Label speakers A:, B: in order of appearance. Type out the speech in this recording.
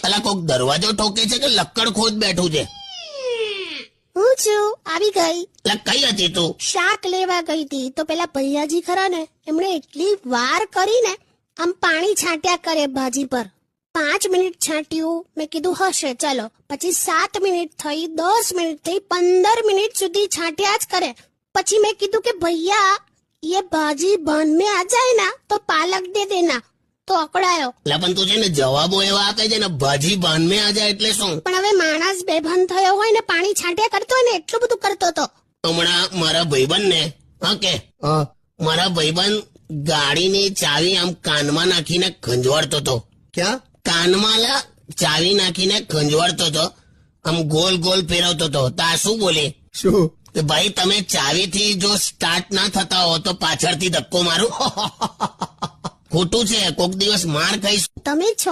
A: અલા કોક દરવાજો ઠોકે છે કે લક્કડ ખોદ બેઠું છે?
B: હું છું, આવી ગઈ.
A: અલા કઈ હતી તું?
B: શાક લેવા ગઈ હતી તો પેલા ભૈયાજી ખરા ને એમણે એટલી વાર કરીને આમ પાણી છાંટ્યા કરે ભાજી પર. 5 મિનિટ છાંટ્યું, મેં કીધું હશે ચાલો. પછી 7 મિનિટ થઈ, 10 મિનિટ થઈ, 15 મિનિટ સુધી છાંટ્યા જ કરે. પછી મેં કીધું કે ભૈયા ये भाजी बन में आ जाए ना तो पालक दे देना. તો અકળાયો.
A: અલા પણ તું છે ને જવાબો એવા આપે છે ને, ભાજી બાન મેં આ જાય એટલે શું?
B: પણ હવે માણસ બેભાન થયો હોય ને પાણી છાંટ્યા કરતો હોય ને એટલું બધું કરતો હતો.
A: હમણાં મારા ભાઈબંધ ને મારા ભાઈબંધ ગાડીની ચાવી આમ કાનમાં નાખીને ખંજવાળતો હતો.
C: ક્યાં?
A: કાનમાં લા ચાવી નાખીને ખંજવાળતો હતો, આમ ગોલ ગોલ ફેરવતો હતો. તા શું બોલે
C: શું?
A: કે ભાઈ તમે ચાવીથી જો સ્ટાર્ટ ના થતા હો તો પાછળથી ધક્કો મારું. ખોટું છે, કોક દિવસ માર ખાઈશ.
B: તમે છો